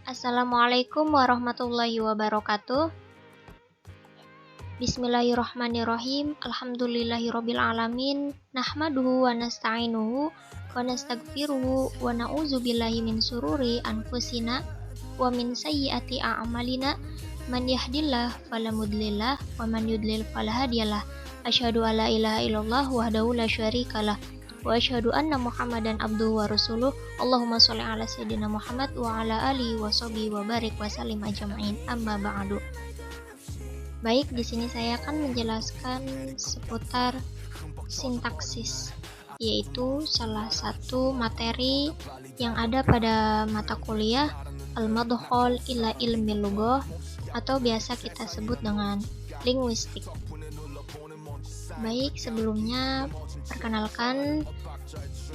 Assalamualaikum warahmatullahi wabarakatuh. Bismillahirrahmanirrahim. Alhamdulillahirabbil alamin. Nahmaduhu wa nasta'inuhu wa nastaghfiruhu wa na'udzubillahi min syururi anfusina wa min sayyiati a'malina. Man yahdihillahu fala mudhillalah wa man yudlil fala hadiyalah. Asyhadu alla ilaha illallah wahdahu la syarikalah wa asyhadu anna Muhammadan abduhu wa rasuluh. Allahumma sholli ala sayyidina Muhammad wa ala alihi wa sahbihi wa barik wa sallim ajma'in. Amma ba'du. Baik, di sini saya akan menjelaskan seputar sintaksis, yaitu salah satu materi yang ada pada mata kuliah Al-Madkhal ila Ilmil Lughah atau biasa kita sebut dengan linguistik. Baik, sebelumnya perkenalkan,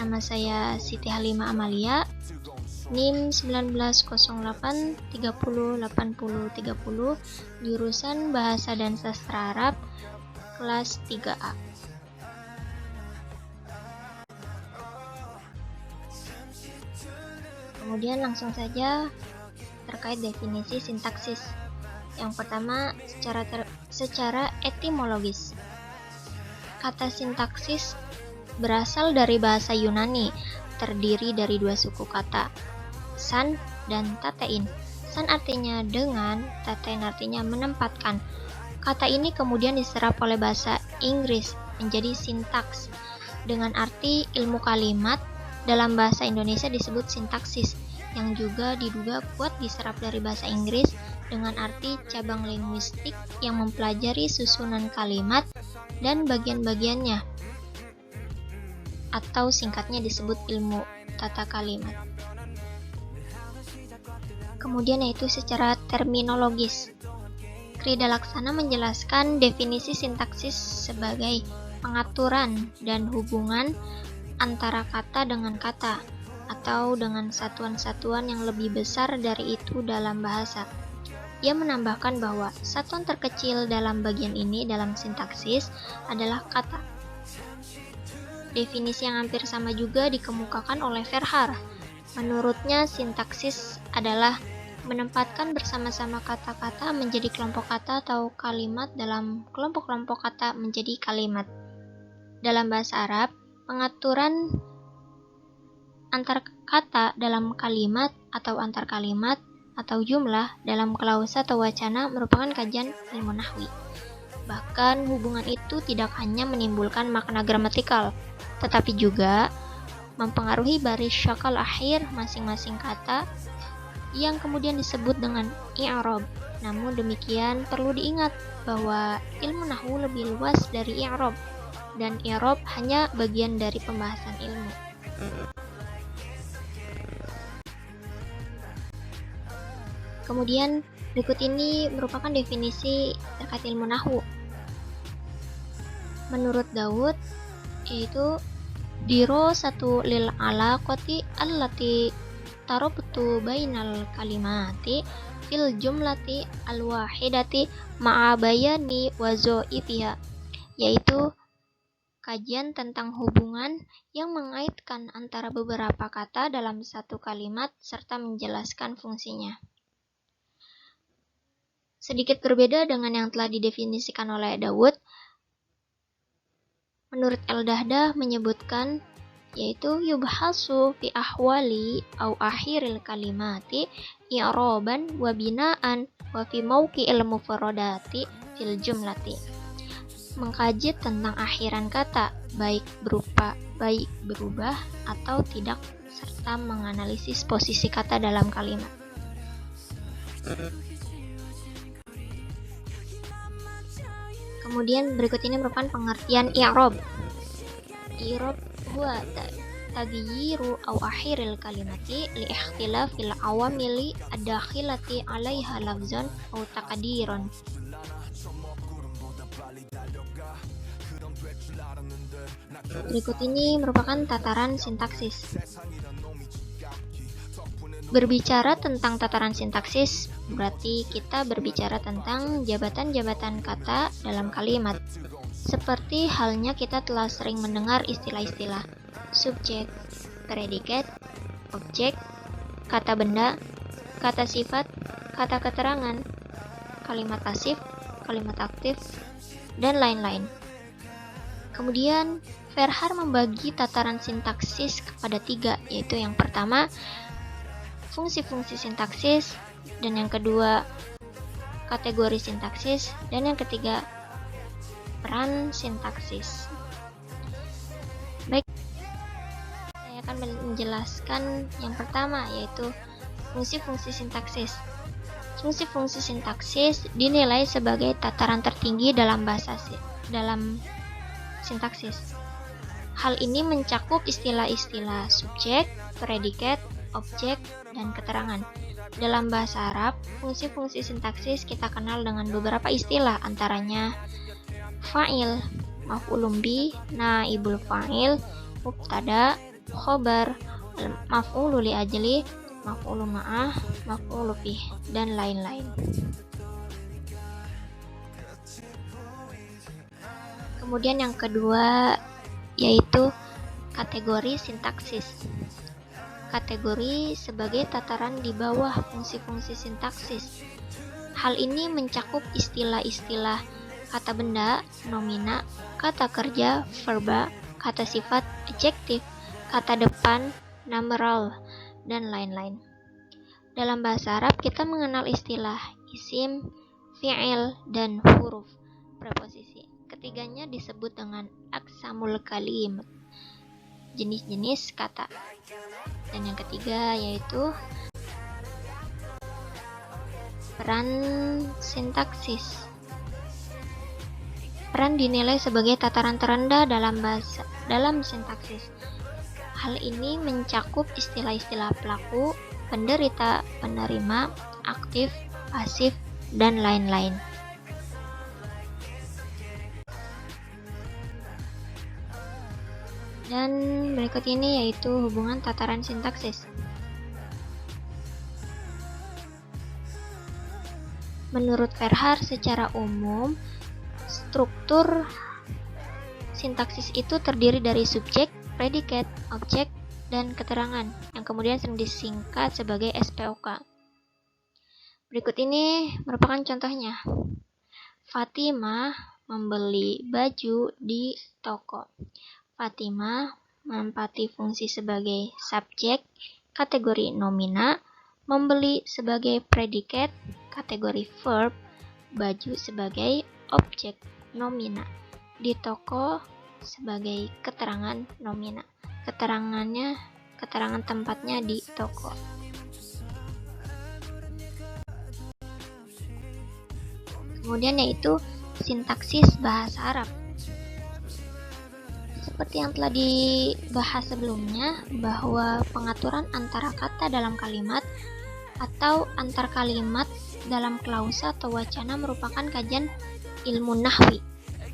nama saya Siti Halimah Amalia, NIM 1908 30 80 30, jurusan Bahasa dan Sastra Arab, kelas 3A. Kemudian langsung saja terkait definisi sintaksis. Yang pertama, secara etimologis. Kata sintaksis berasal dari bahasa Yunani, terdiri dari dua suku kata, san dan tatein. San artinya dengan, tatein artinya menempatkan. Kata ini kemudian diserap oleh bahasa Inggris menjadi sintaks, dengan arti ilmu kalimat. Dalam bahasa Indonesia disebut sintaksis, yang juga diduga kuat diserap dari bahasa Inggris dengan arti cabang linguistik yang mempelajari susunan kalimat dan bagian-bagiannya, atau singkatnya disebut ilmu tata kalimat. Kemudian yaitu secara terminologis. Krida Laksana menjelaskan definisi sintaksis sebagai pengaturan dan hubungan antara kata dengan kata, atau dengan satuan-satuan yang lebih besar dari itu dalam bahasa. Ia menambahkan bahwa satuan terkecil dalam bagian ini dalam sintaksis adalah kata. Definisi yang hampir sama juga dikemukakan oleh Verhaar. Menurutnya, sintaksis adalah menempatkan bersama-sama kata-kata menjadi kelompok kata atau kalimat dalam kelompok-kelompok kata menjadi kalimat. Dalam bahasa Arab, pengaturan antar kata dalam kalimat atau antar kalimat atau jumlah dalam klausa atau wacana merupakan kajian ilmu nahwi. Bahkan hubungan itu tidak hanya menimbulkan makna gramatikal, tetapi juga mempengaruhi baris syakal akhir masing-masing kata yang kemudian disebut dengan i'rab. Namun demikian perlu diingat bahwa ilmu nahwu lebih luas dari i'rab, dan i'rab hanya bagian dari pembahasan ilmu. Kemudian berikut ini merupakan definisi terkait ilmu nahwu. Menurut Daud, yaitu dirosatu lil alaqati allati tarabtu bainal kalimati fil jumlati alwahidati ma'a bayani wa dhaifiha, yaitu kajian tentang hubungan yang mengaitkan antara beberapa kata dalam satu kalimat serta menjelaskan fungsinya. Sedikit berbeda dengan yang telah didefinisikan oleh Daud, menurut Al-Dahdah menyebutkan, yaitu yubhasu fi ahwali au akhiril kalimati i'roban wa binaan wa fi mauqi'il mufradati fil jumlati. Mengkaji tentang akhiran kata, baik berubah atau tidak, serta menganalisis posisi kata dalam kalimat. Kemudian berikut ini merupakan pengertian i'rab. I'rab huwa taghyiru aw akhiril kalimati li ikhtilafil awamili ad-dakhilati 'alaiha lafzan aw taqdiran. Berikut ini merupakan tataran sintaksis. Berbicara tentang tataran sintaksis, berarti kita berbicara tentang jabatan-jabatan kata dalam kalimat. Seperti halnya kita telah sering mendengar istilah-istilah subjek, predikat, objek, kata benda, kata sifat, kata keterangan, kalimat pasif, kalimat aktif, dan lain-lain. Kemudian, Verhaar membagi tataran sintaksis kepada 3, yaitu yang pertama, fungsi-fungsi sintaksis, dan yang kedua, kategori sintaksis, dan yang ketiga, peran sintaksis. Baik, saya akan menjelaskan yang pertama, yaitu fungsi-fungsi sintaksis. Fungsi-fungsi sintaksis dinilai sebagai tataran tertinggi dalam sintaksis. Hal ini mencakup istilah-istilah subjek, predikat, objek, dan keterangan. Dalam bahasa Arab, fungsi-fungsi sintaksis kita kenal dengan beberapa istilah, antaranya fa'il, maf'ulun bih, naibul fa'il, mubtada, khobar, maf'ulu li ajli, maf'ulu ma'ah, maf'ulu bih, dan lain-lain. Kemudian yang kedua yaitu kategori sintaksis. Kategori sebagai tataran di bawah fungsi-fungsi sintaksis. Hal ini mencakup istilah-istilah kata benda, nomina, kata kerja, verba, kata sifat, adjektif, kata depan, numeral, dan lain-lain. Dalam bahasa Arab kita mengenal istilah isim, fi'il, dan huruf preposisi. Ketiganya disebut dengan aqsamul kalim, jenis-jenis kata. Dan yang ketiga yaitu peran sintaksis. Peran dinilai sebagai tataran terendah dalam sintaksis. Hal ini mencakup istilah-istilah pelaku, penderita, penerima, aktif, pasif, dan lain-lain. Dan berikut ini yaitu hubungan tataran sintaksis. Menurut Verhaar, secara umum, struktur sintaksis itu terdiri dari subjek, predikat, objek, dan keterangan, yang kemudian sering disingkat sebagai SPOK. Berikut ini merupakan contohnya. Fatimah membeli baju di toko. Fatimah menempati fungsi sebagai subjek, kategori nomina, membeli sebagai predikat, kategori verb, baju sebagai objek nomina, di toko sebagai keterangan nomina. Keterangan tempatnya di toko. Kemudian yaitu sintaksis bahasa Arab. Seperti yang telah dibahas sebelumnya, bahwa pengaturan antara kata dalam kalimat atau antar kalimat dalam klausa atau wacana merupakan kajian ilmu nahwi.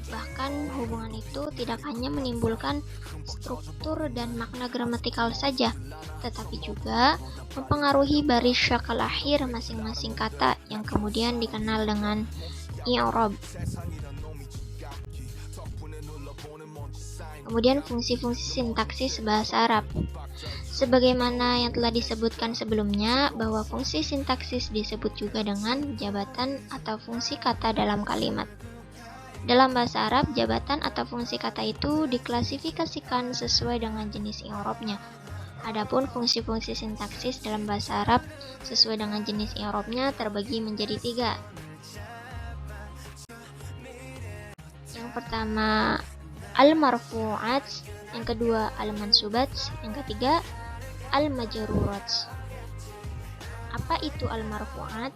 Bahkan hubungan itu tidak hanya menimbulkan struktur dan makna gramatikal saja, tetapi juga mempengaruhi baris syakal akhir masing-masing kata yang kemudian dikenal dengan i'rab. Kemudian fungsi-fungsi sintaksis bahasa Arab. Sebagaimana yang telah disebutkan sebelumnya, bahwa fungsi sintaksis disebut juga dengan jabatan atau fungsi kata dalam kalimat. Dalam bahasa Arab, jabatan atau fungsi kata itu diklasifikasikan sesuai dengan jenis i'rabnya. Adapun fungsi-fungsi sintaksis dalam bahasa Arab sesuai dengan jenis i'rabnya terbagi menjadi 3. Yang pertama al-marfu'at, yang kedua al-mansubat, yang ketiga al-majrurat. Apa itu al-marfu'at?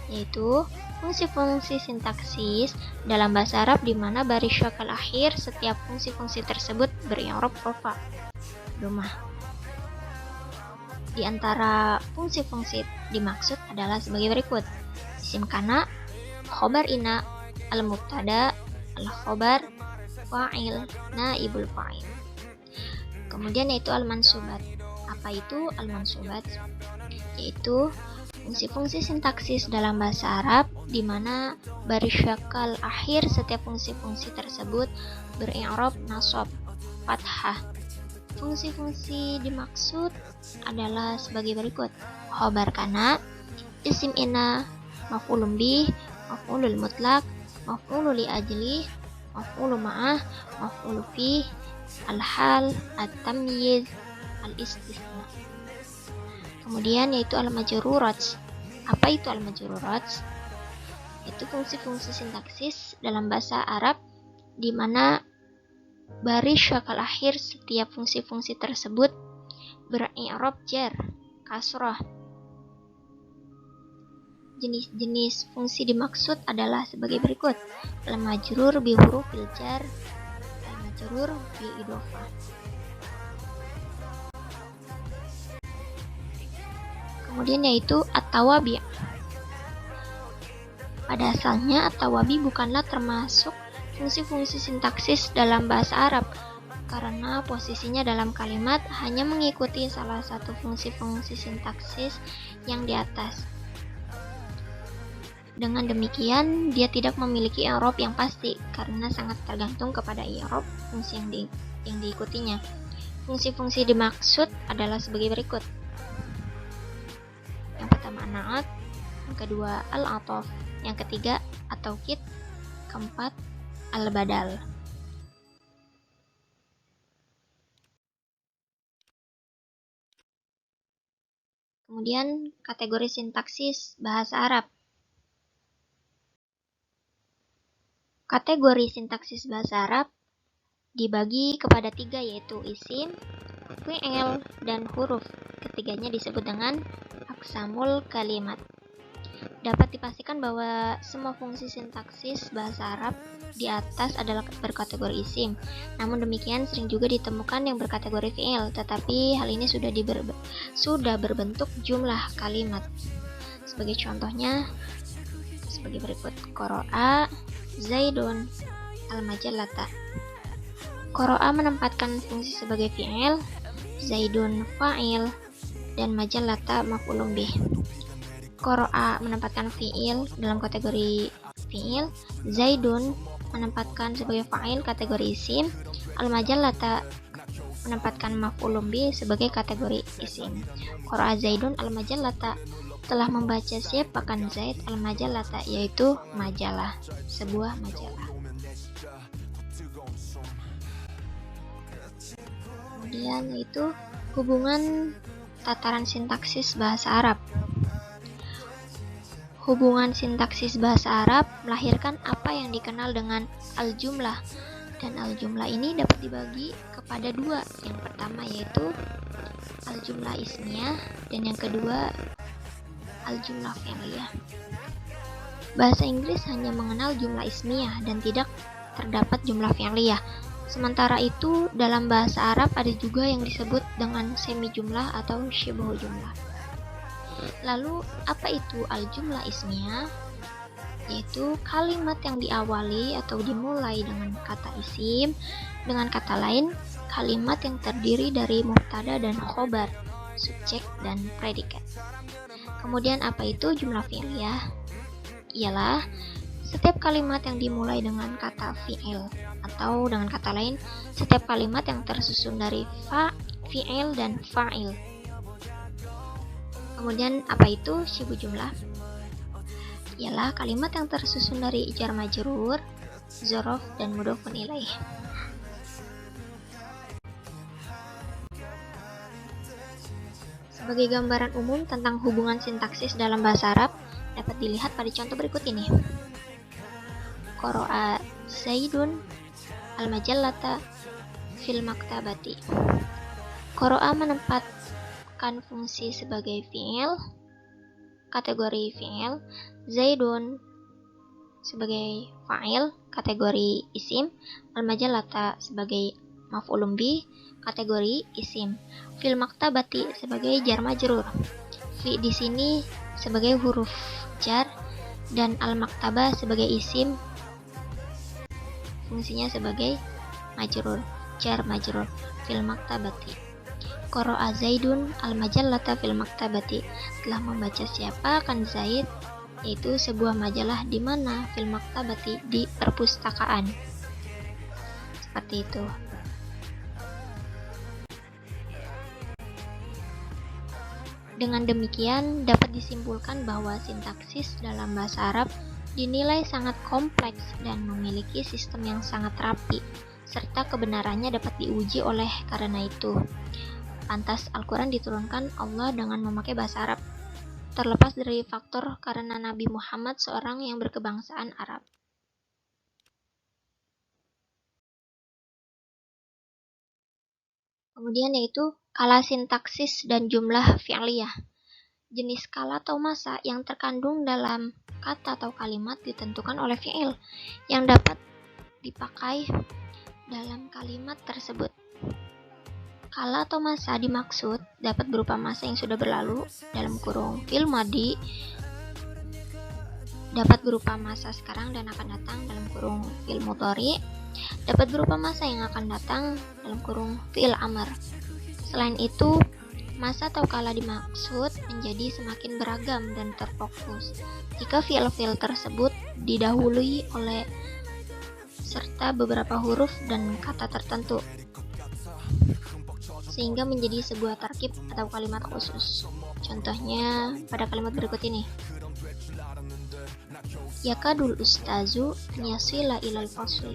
Yaitu fungsi-fungsi sintaksis dalam bahasa Arab di mana baris syakal akhir setiap fungsi-fungsi tersebut beri'rab rafa, domah. Di antara fungsi-fungsi dimaksud adalah sebagai berikut: isim kana, khobar ina, al-mubtada, al-khobar, fa'il, naibul fa'il. Kemudian yaitu al-mansubat. Apa itu al-mansubat? Yaitu fungsi-fungsi sintaksis dalam bahasa Arab di mana baris syakal akhir setiap fungsi-fungsi tersebut beri'rab nasab, fathah. Fungsi-fungsi dimaksud adalah sebagai berikut: khobar kana, isim inna, maf'ulun bih, maf'ulul mutlak, maf'ulu li ajli, maf'ulu ma'ah, maf'ulu fih, al-hal, at-tamyiz, al-istisna. Kemudian yaitu al-majrurat. Apa itu al-majrurat? Itu fungsi-fungsi sintaksis dalam bahasa Arab di mana baris syakal akhir setiap fungsi-fungsi tersebut ber-i'rab jar, kasrah. Jenis-jenis fungsi dimaksud adalah sebagai berikut: al-majrur bi hurufil jar, al-majrur bi idhofah. Kemudian yaitu at-tawabi'. Pada asalnya at-tawabi bukanlah termasuk fungsi-fungsi sintaksis dalam bahasa Arab karena posisinya dalam kalimat hanya mengikuti salah satu fungsi-fungsi sintaksis yang di atas. Dengan demikian, dia tidak memiliki i'rab yang pasti karena sangat tergantung kepada i'rab fungsi yang diikutinya. Fungsi-fungsi dimaksud adalah sebagai berikut. Yang pertama an-na'at, yang kedua al-'athaf, yang ketiga at-taukid, keempat al-badal. Kemudian kategori sintaksis bahasa Arab. Kategori sintaksis bahasa Arab dibagi kepada 3, yaitu isim, fi'il, dan huruf. Ketiganya disebut dengan aqsamul kalimat. Dapat dipastikan bahwa semua fungsi sintaksis bahasa Arab di atas adalah berkategori isim. Namun demikian sering juga ditemukan yang berkategori fi'il, tetapi hal ini sudah berbentuk jumlah kalimat. Sebagai contohnya sebagai berikut: qara'a Zaidun al-majallata. Qara'a menempatkan fungsi sebagai fi'il, Zaidun fa'il, dan majallata maf'ulun bih. Qara'a menempatkan fi'il dalam kategori fi'il, Zaidun menempatkan sebagai fa'il kategori isim, al-majallata menempatkan maf'ulun bih sebagai kategori isim. Qara'a Zaidun al-majallata, telah membaca siapa kan Zaid al-majallata, yaitu majalah, sebuah majalah. Kemudian yaitu hubungan tataran sintaksis bahasa Arab. Hubungan sintaksis bahasa Arab melahirkan apa yang dikenal dengan al-jumlah, dan al-jumlah ini dapat dibagi kepada 2. Yang pertama yaitu al-jumlah ismiyah, dan yang kedua al-jumlah fi'liyah. Bahasa Inggris hanya mengenal jumlah ismiyah dan tidak terdapat jumlah fi'liyah. Sementara itu, dalam bahasa Arab ada juga yang disebut dengan semi jumlah atau syibhu jumlah. Lalu, apa itu al-jumlah ismiyah? Yaitu kalimat yang diawali atau dimulai dengan kata isim, dengan kata lain, kalimat yang terdiri dari mubtada dan khobar, subjek dan predikat. Kemudian apa itu jumlah fi'liyah? Ialah setiap kalimat yang dimulai dengan kata fi'il, atau dengan kata lain, setiap kalimat yang tersusun dari fi'il dan fa'il. Kemudian apa itu syibhu jumlah? Ialah kalimat yang tersusun dari jar majrur, dzaraf, dan mudhofun ilaih. Sebagai gambaran umum tentang hubungan sintaksis dalam bahasa Arab, dapat dilihat pada contoh berikut ini. Qara'a Zaidun al-majallata fil maktabati. Qara'a menempatkan fungsi sebagai fi'il, kategori fi'il, Zaidun sebagai fa'il, kategori isim, al-majallata sebagai maf'ulun bih, kategori isim, fil maktabati sebagai jar majrur, fi di sini sebagai huruf jar, dan al-maktabah sebagai isim, fungsinya sebagai majrur, jar majrur, fil maktabati. Qara'a Zaidun al-majallata fil maktabati, telah membaca siapa kan Zaid, yaitu sebuah majalah di mana, fil maktabati, di perpustakaan. Seperti itu. Dengan demikian, dapat disimpulkan bahwa sintaksis dalam bahasa Arab dinilai sangat kompleks dan memiliki sistem yang sangat rapi, serta kebenarannya dapat diuji oleh karena itu. Pantas Al-Quran diturunkan Allah dengan memakai bahasa Arab, terlepas dari faktor karena Nabi Muhammad seorang yang berkebangsaan Arab. Kemudian yaitu kala sintaksis dan jumlah fi'liyah. Jenis kala atau masa yang terkandung dalam kata atau kalimat ditentukan oleh fi'il yang dapat dipakai dalam kalimat tersebut. Kala atau masa dimaksud dapat berupa masa yang sudah berlalu dalam kurung fi'il madhi, dapat berupa masa sekarang dan akan datang dalam kurung fi'il mudhari, dapat berupa masa yang akan datang dalam kurung fi'il amr. Selain itu, masa atau kala dimaksud menjadi semakin beragam dan terfokus jika fi'il-fi'il tersebut didahului oleh serta beberapa huruf dan kata tertentu, sehingga menjadi sebuah tarkib atau kalimat khusus. Contohnya pada kalimat berikut ini. Yakadul ustazu yasila ilal fasli.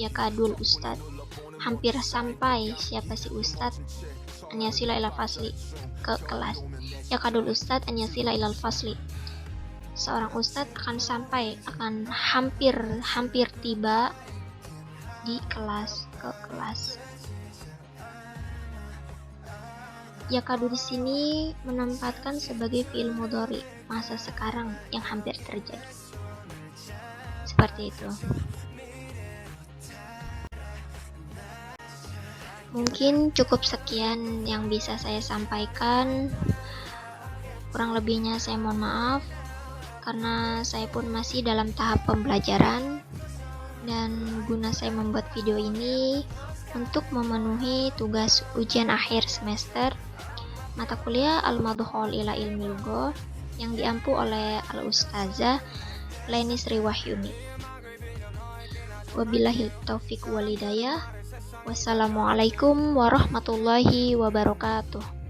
Yakadul ustad, hampir sampai siapa si ustad, yasila ilal fasli, ke kelas. Yakadul ustad yasila ilal fasli. Seorang ustad akan sampai, akan hampir tiba di kelas, ke kelas. Yakadu di sini menempatkan sebagai fi'il mudhari, masa sekarang yang hampir terjadi. Seperti itu. Mungkin cukup sekian yang bisa saya sampaikan. Kurang lebihnya saya mohon maaf, karena saya pun masih dalam tahap pembelajaran, dan guna saya membuat video ini untuk memenuhi tugas ujian akhir semester mata kuliah Al-Madkhal ila Ilmil Lugah yang diampu oleh Al-Ustazah Leni Sri Wahyuni. Wabillahi taufiq wal hidayah. Wassalamualaikum warahmatullahi wabarakatuh.